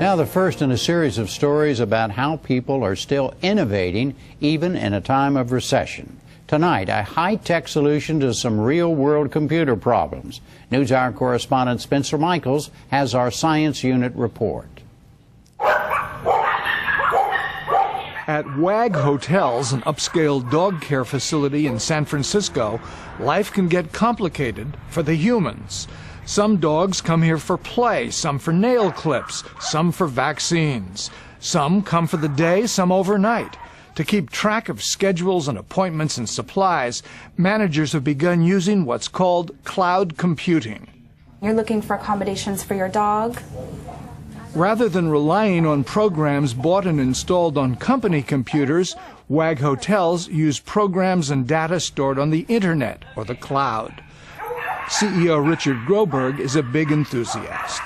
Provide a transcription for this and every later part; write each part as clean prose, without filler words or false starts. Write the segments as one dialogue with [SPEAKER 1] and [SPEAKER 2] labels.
[SPEAKER 1] Now, the first in a series of stories about how people are still innovating even in a time of recession. Tonight, a high-tech solution to some real-world computer problems. NewsHour correspondent Spencer Michaels has our science unit report.
[SPEAKER 2] At WAG Hotels, an upscale dog care facility in San Francisco, life can get complicated for the humans. Some dogs come here for play, some for nail clips, some for vaccines. Some come for the day, some overnight. To keep track of schedules and appointments and supplies, managers have begun using what's called cloud computing.
[SPEAKER 3] You're looking for accommodations for your dog?
[SPEAKER 2] Rather than relying on programs bought and installed on company computers, WAG Hotels use programs and data stored on the internet or the cloud. CEO Richard Groberg is a big enthusiast.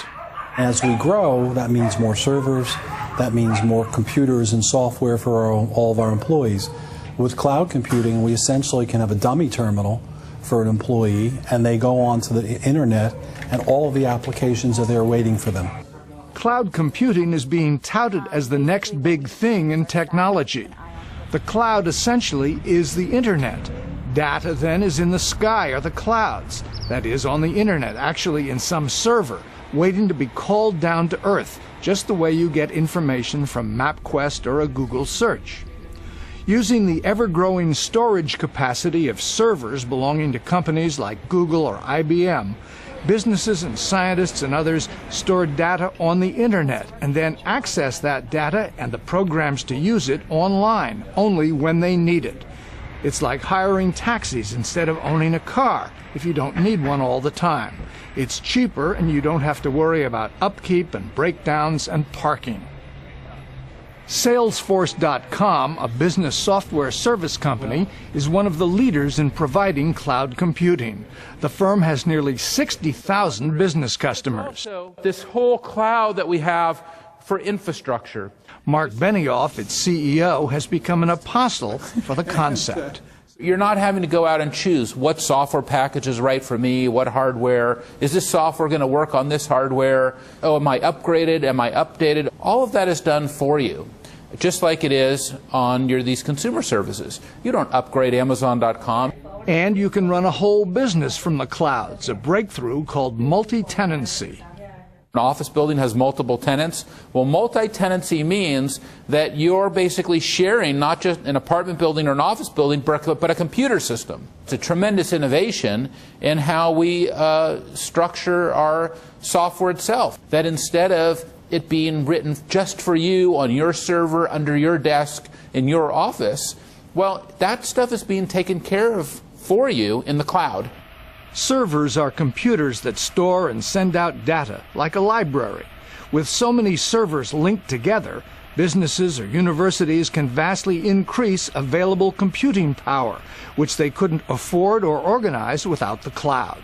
[SPEAKER 4] As we grow, that means more servers, that means more computers and software for all of our employees. With cloud computing, we essentially can have a dummy terminal for an employee, and they go onto the internet, and all of the applications are there waiting for them.
[SPEAKER 2] Cloud computing is being touted as the next big thing in technology. The cloud essentially is the internet. Data then is in the sky or the clouds, that is, on the internet, actually in some server, waiting to be called down to Earth, just the way you get information from MapQuest or a Google search. Using the ever-growing storage capacity of servers belonging to companies like Google or IBM, businesses and scientists and others store data on the internet and then access that data and the programs to use it online, only when they need it. It's like hiring taxis instead of owning a car if you don't need one all the time. It's cheaper and you don't have to worry about upkeep and breakdowns and parking. Salesforce.com, a business software service company, is one of the leaders in providing cloud computing. The firm has nearly 60,000 business customers.
[SPEAKER 5] This whole cloud that we have for infrastructure.
[SPEAKER 2] Mark Benioff, its CEO, has become an apostle for the concept.
[SPEAKER 5] You're not having to go out and choose what software package is right for me, what hardware. Is this software going to work on this hardware? Oh, am I upgraded? Am I updated? All of that is done for you, just like it is on these consumer services. You don't upgrade Amazon.com.
[SPEAKER 2] And you can run a whole business from the clouds, a breakthrough called multi-tenancy.
[SPEAKER 5] An office building has multiple tenants. Well, multi-tenancy means that you're basically sharing not just an apartment building or an office building, but a computer system. It's a tremendous innovation in how we structure our software itself. That instead of it being written just for you on your server, under your desk, in your office, well, that stuff is being taken care of for you in the cloud.
[SPEAKER 2] Servers are computers that store and send out data, like a library. With so many servers linked together, businesses or universities can vastly increase available computing power, which they couldn't afford or organize without the cloud.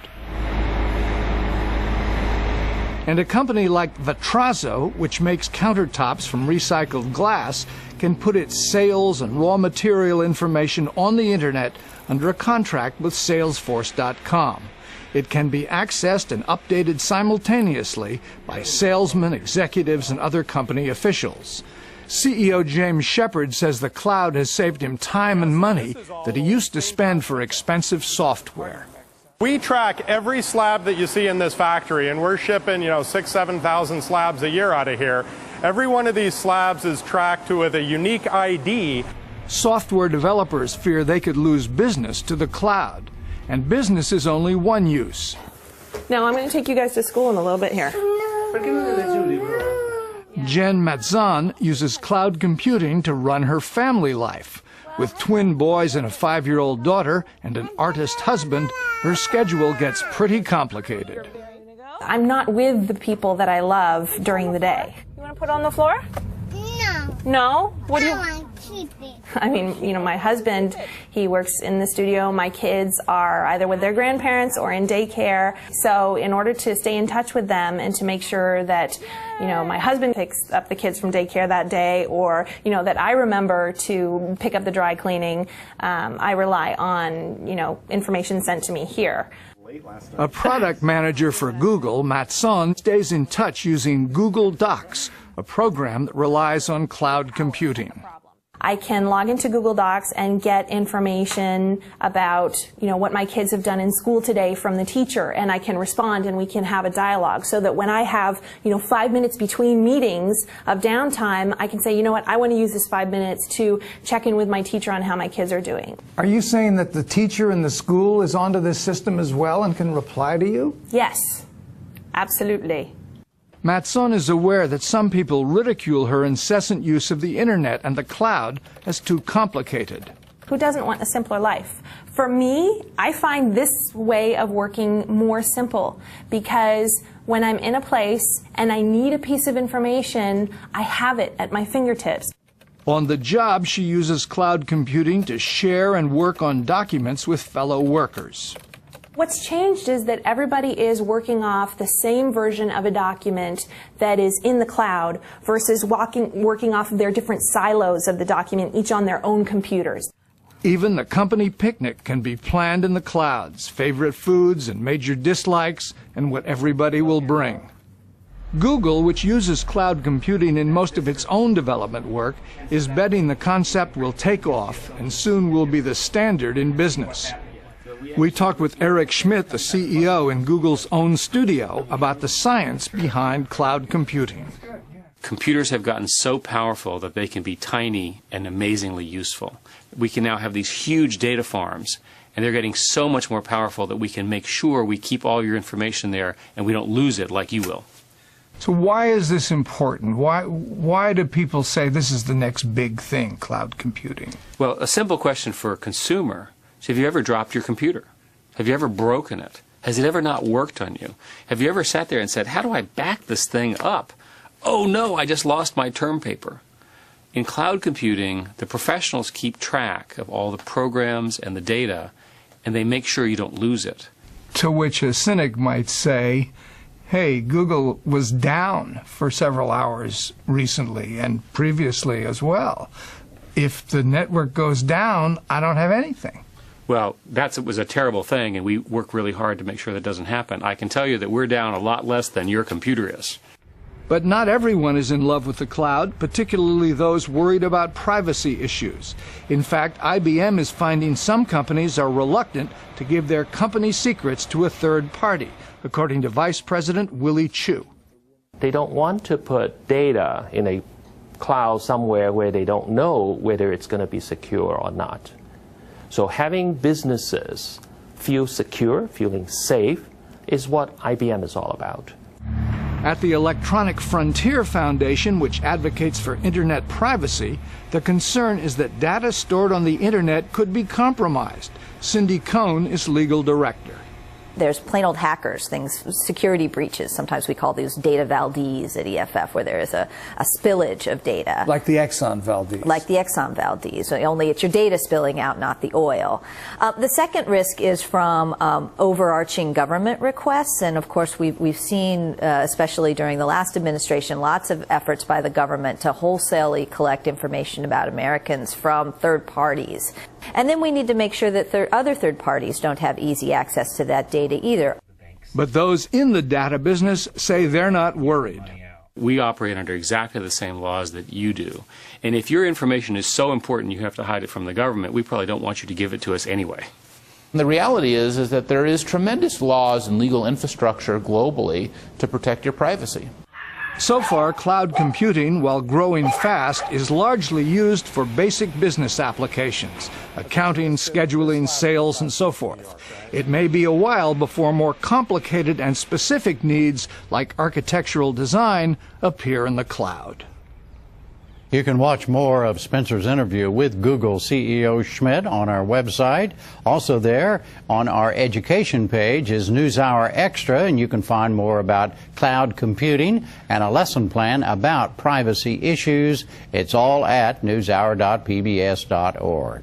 [SPEAKER 2] And a company like Vitrazo, which makes countertops from recycled glass, can put its sales and raw material information on the internet under a contract with Salesforce.com. It can be accessed and updated simultaneously by salesmen, executives, and other company officials. CEO James Shepard says the cloud has saved him time and money that he used to spend for expensive software.
[SPEAKER 6] We track every slab that you see in this factory, and we're shipping, 6,000 to 7,000 slabs a year out of here. Every one of these slabs is tracked with a unique ID.
[SPEAKER 2] Software developers fear they could lose business to the cloud, and business is only one use.
[SPEAKER 7] Now I'm going to take you guys to school in a little bit here.
[SPEAKER 2] Jen Matzan uses cloud computing to run her family life. With twin boys and a 5-year-old daughter and an artist husband, her schedule gets pretty complicated.
[SPEAKER 3] I'm not with the people that I love during the day.
[SPEAKER 7] You want to put it on the floor?
[SPEAKER 8] No.
[SPEAKER 7] No? What do you?
[SPEAKER 8] I want
[SPEAKER 7] I mean, you know, my husband, he works in the studio. My kids are either with their grandparents or in daycare. So in order to stay in touch with them and to make sure that, you know, my husband picks up the kids from daycare that day, or, you know, that I remember to pick up the dry cleaning, I rely on, you know, information sent to me here.
[SPEAKER 2] A product manager for Google, Matt Son, stays in touch using Google Docs, a program that relies on cloud computing.
[SPEAKER 3] I can log into Google Docs and get information about, you know, what my kids have done in school today from the teacher, and I can respond and we can have a dialogue, so that when I have, you know, 5 minutes between meetings of downtime, I can say, you know what, I want to use this 5 minutes to check in with my teacher on how my kids are doing.
[SPEAKER 2] Are you saying that the teacher in the school is onto this system as well and can reply to you?
[SPEAKER 3] Yes, absolutely.
[SPEAKER 2] Matson is aware that some people ridicule her incessant use of the internet and the cloud as too complicated.
[SPEAKER 3] Who doesn't want a simpler life? For me, I find this way of working more simple, because when I'm in a place and I need a piece of information, I have it at my fingertips.
[SPEAKER 2] On the job, she uses cloud computing to share and work on documents with fellow workers.
[SPEAKER 3] What's changed is that everybody is working off the same version of a document that is in the cloud versus working off of their different silos of the document, each on their own computers.
[SPEAKER 2] Even the company picnic can be planned in the clouds, favorite foods and major dislikes, and what everybody will bring. Google, which uses cloud computing in most of its own development work, is betting the concept will take off and soon will be the standard in business. We talked with Eric Schmidt, the CEO in Google's own studio, about the science behind cloud computing.
[SPEAKER 8] Computers have gotten so powerful that they can be tiny and amazingly useful. We can now have these huge data farms, and they're getting so much more powerful that we can make sure we keep all your information there and we don't lose it like you will.
[SPEAKER 2] So why is this important? Why do people say this is the next big thing, cloud computing?
[SPEAKER 8] Well, a simple question for a consumer. So have you ever dropped your computer? Have you ever broken it? Has it ever not worked on you? Have you ever sat there and said, how do I back this thing up? Oh no, I just lost my term paper. In cloud computing, the professionals keep track of all the programs and the data, and they make sure you don't lose it.
[SPEAKER 2] To which a cynic might say, hey, Google was down for several hours recently and previously as well. If the network goes down, I don't have anything.
[SPEAKER 8] Well, that was a terrible thing, and we work really hard to make sure that doesn't happen. I can tell you that we're down a lot less than your computer is.
[SPEAKER 2] But not everyone is in love with the cloud, particularly those worried about privacy issues. In fact, IBM is finding some companies are reluctant to give their company secrets to a third party, according to Vice President Willie Chu.
[SPEAKER 9] They don't want to put data in a cloud somewhere where they don't know whether it's going to be secure or not. So having businesses feel secure, feeling safe, is what IBM is all about.
[SPEAKER 2] At the Electronic Frontier Foundation, which advocates for internet privacy, the concern is that data stored on the internet could be compromised. Cindy Cohn is legal director.
[SPEAKER 10] There's plain old hackers, things, security breaches. Sometimes we call these data Valdez at EFF, where there is a spillage of data.
[SPEAKER 11] Like the Exxon Valdez.
[SPEAKER 10] Like the Exxon Valdez, only it's your data spilling out, not the oil. The second risk is from overarching government requests, and of course we've seen, especially during the last administration, lots of efforts by the government to wholesalely collect information about Americans from third parties. And then we need to make sure that other third parties don't have easy access to that data either.
[SPEAKER 2] But those in the data business say they're not worried.
[SPEAKER 8] We operate under exactly the same laws that you do. And if your information is so important you have to hide it from the government, we probably don't want you to give it to us anyway.
[SPEAKER 5] The reality is that there is tremendous laws and legal infrastructure globally to protect your privacy.
[SPEAKER 2] So far, cloud computing, while growing fast, is largely used for basic business applications, accounting, scheduling, sales, and so forth. It may be a while before more complicated and specific needs, like architectural design, appear in the cloud.
[SPEAKER 1] You can watch more of Spencer's interview with Google CEO Schmidt on our website. Also there on our education page is NewsHour Extra, and you can find more about cloud computing and a lesson plan about privacy issues. It's all at newshour.pbs.org.